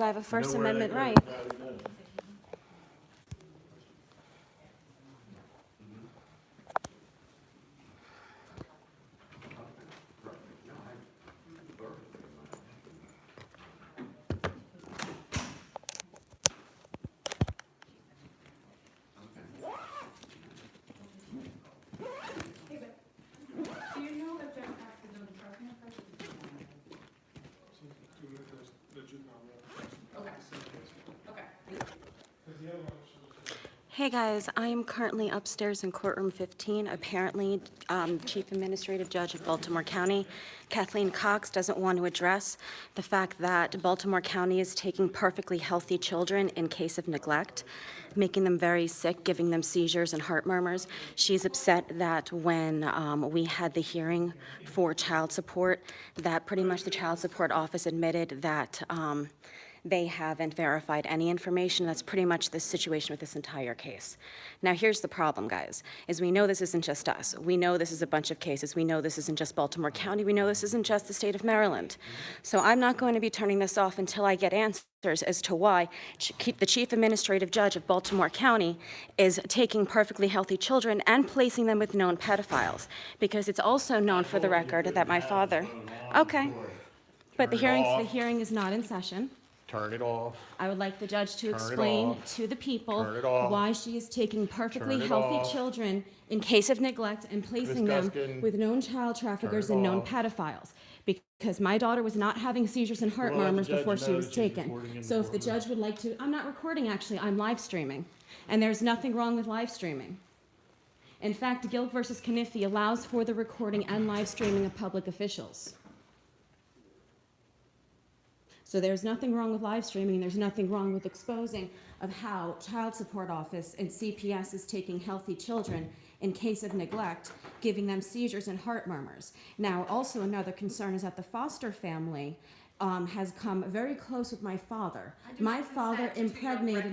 I have a First Amendment right. Hey guys, I am currently upstairs in courtroom 15. Apparently, Chief Administrative Judge of Baltimore County, Kathleen Cox, doesn't want to address the fact that Baltimore County is taking perfectly healthy children in case of neglect, making them very sick, giving them seizures and heart murmurs. She's upset that when we had the hearing for child support, that pretty much the child support office admitted that they haven't verified any information. That's pretty much the situation with this entire case. Now, here's the problem, guys, is we know this isn't just us. We know this is a bunch of cases. We know this isn't just Baltimore County. We know this isn't just the state of Maryland. So I'm not going to be turning this off until I get answers as to why the Chief Administrative Judge of Baltimore County is taking perfectly healthy children and placing them with known pedophiles. Because it's also known for the record that my father... Okay, but the hearing is not in session. Turn it off. I would like the judge to explain to the people why she is taking perfectly healthy children in case of neglect and placing them with known child traffickers and known pedophiles. Because my daughter was not having seizures and heart murmurs before she was taken. So if the judge would like to, I'm not recording actually, I'm live streaming. And there's nothing wrong with live streaming. In fact, Gilk versus Kniffy allows for the recording and live streaming of public officials. So there's nothing wrong with live streaming, there's nothing wrong with exposing of how Child Support Office and CPS is taking healthy children in case of neglect, giving them seizures and heart murmurs. Now, also another concern is that the foster family has come very close with my father. My father impregnated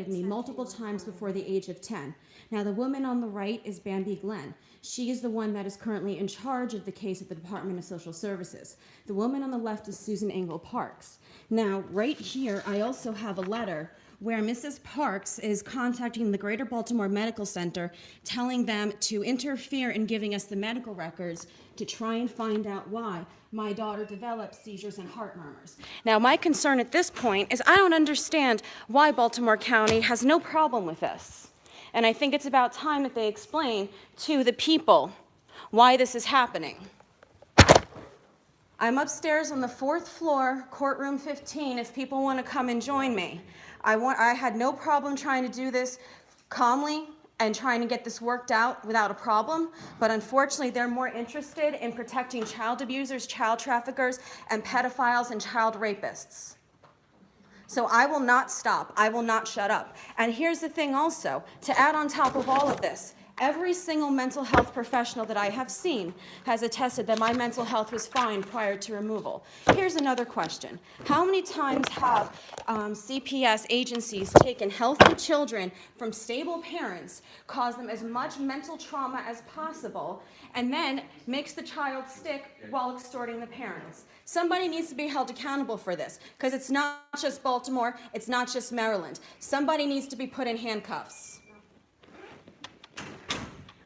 me multiple times before the age of 10. Now, the woman on the right is Bambi Glenn. She is the one that is currently in charge of the case at the Department of Social Services. The woman on the left is Susan Engel Parks. Now, right here, I also have a letter where Mrs. Parks is contacting the Greater Baltimore Medical Center, telling them to interfere in giving us the medical records to try and find out why my daughter developed seizures and heart murmurs. Now, my concern at this point is I don't understand why Baltimore County has no problem with this. And I think it's about time that they explain to the people why this is happening. I'm upstairs on the 4th floor, courtroom 15, if people want to come and join me. I had no problem trying to do this calmly and trying to get this worked out without a problem, but unfortunately they're more interested in protecting child abusers, child traffickers, and pedophiles and child rapists. So I will not stop. I will not shut up. And here's the thing also, to add on top of all of this, every single mental health professional that I have seen has attested that my mental health was fine prior to removal. Here's another question. How many times have CPS agencies taken healthy children from stable parents, caused them as much mental trauma as possible, and then makes the child sick while extorting the parents? Somebody needs to be held accountable for this, because it's not just Baltimore, it's not just Maryland. Somebody needs to be put in handcuffs.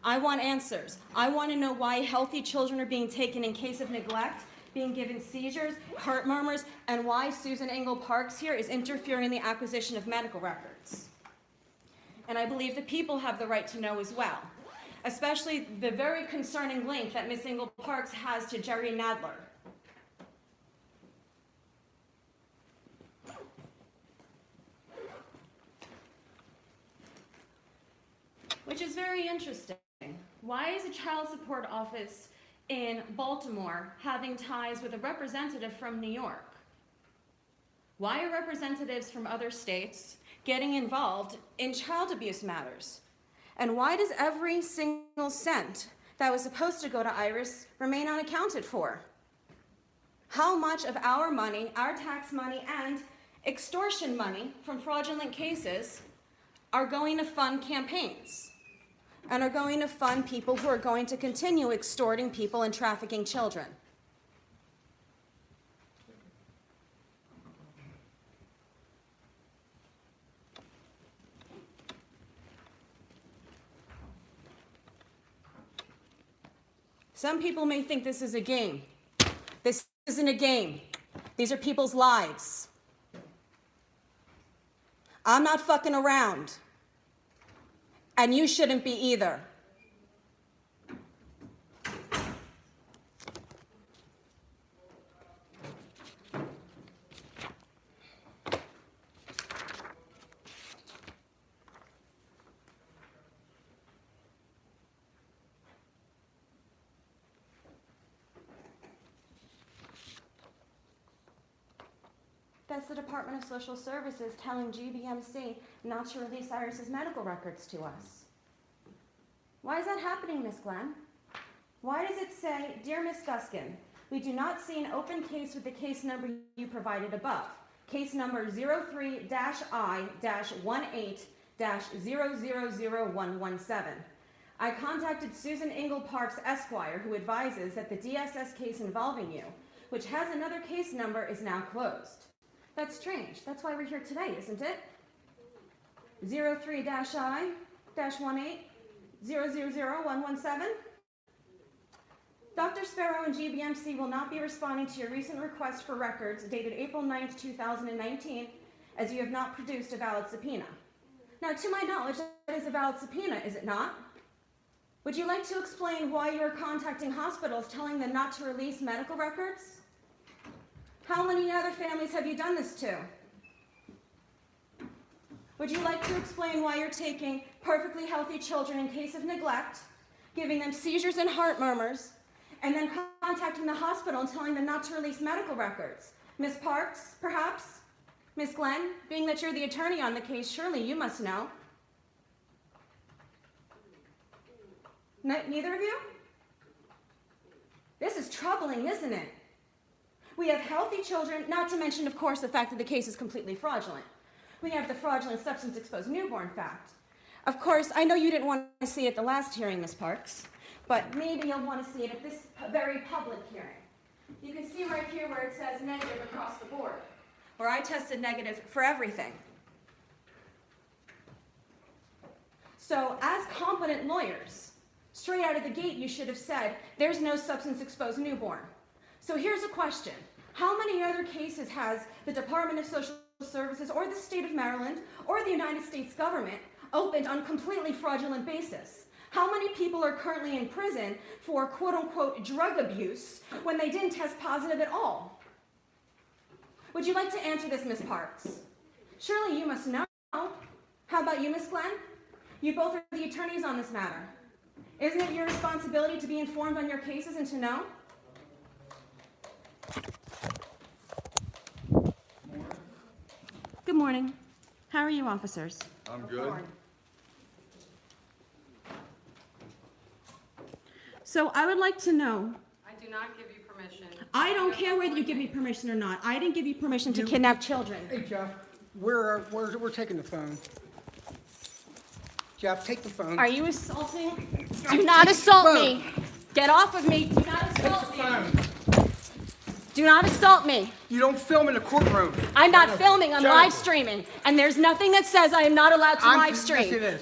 I want answers. I want to know why healthy children are being taken in case of neglect, being given seizures, heart murmurs, and why Susan Engel Parks here is interfering in the acquisition of medical records. And I believe the people have the right to know as well, especially the very concerning link that Ms. Engel Parks has to Jerry Nadler. Which is very interesting. Why is a child support office in Baltimore having ties with a representative from New York? Why are representatives from other states getting involved in child abuse matters? And why does every single cent that was supposed to go to Iris remain unaccounted for? How much of our money, our tax money, and extortion money from fraudulent cases are going to fund campaigns and are going to fund people who are going to continue extorting people and trafficking children? Some people may think this is a game. This isn't a game. These are people's lives. I'm not fucking around. And you shouldn't be either. That's the Department of Social Services telling GBMC not to release Iris's medical records to us. Why is that happening, Miss Glenn? Why does it say, Dear Miss Guskin, we do not see an open case with the case number you provided above, case number 03-I-18-000117. I contacted Susan Ingle Parks, Esquire, who advises that the DSS case involving you, which has another case number, is now closed. That's strange. That's why we're here today, isn't it? 03-I-18-000117. Dr. Sparrow and GBMC will not be responding to your recent request for records dated April 9th, 2019, as you have not produced a valid subpoena. Now, to my knowledge, that is a valid subpoena, is it not? Would you like to explain why you are contacting hospitals telling them not to release medical records? How many other families have you done this to? Would you like to explain why you're taking perfectly healthy children in case of neglect, giving them seizures and heart murmurs, and then contacting the hospital and telling them not to release medical records? Ms. Parks, perhaps? Ms. Glenn, being that you're the attorney on the case, surely you must know. Neither of you? This is troubling, isn't it? We have healthy children, not to mention, of course, the fact that the case is completely fraudulent. We have the fraudulent substance-exposed newborn fact. Of course, I know you didn't want to see it at the last hearing, Ms. Parks, but maybe you'll want to see it at this very public hearing. You can see right here where it says negative across the board, where I tested negative for everything. So, as competent lawyers, straight out of the gate, you should have said, there's no substance-exposed newborn. So here's a question. How many other cases has the Department of Social Services or the state of Maryland or the United States government opened on completely fraudulent basis? How many people are currently in prison for quote-unquote drug abuse when they didn't test positive at all? Would you like to answer this, Ms. Parks? Surely you must know. How about you, Ms. Glenn? You both are the attorneys on this matter. Isn't it your responsibility to be informed on your cases and to know? Good morning. How are you, officers? I'm good. So I would like to know. I do not give you permission. I don't care whether you give me permission or not. I didn't give you permission to kidnap children. Hey, Jeff, we're taking the phone. Jeff, take the phone. Are you assaulting? Do not assault me. Get off of me. Do not assault me. Do not assault me. You don't film in the courtroom. I'm not filming, I'm Jeff. live streaming. And there's nothing that says I am not allowed to live stream. Yes, it is.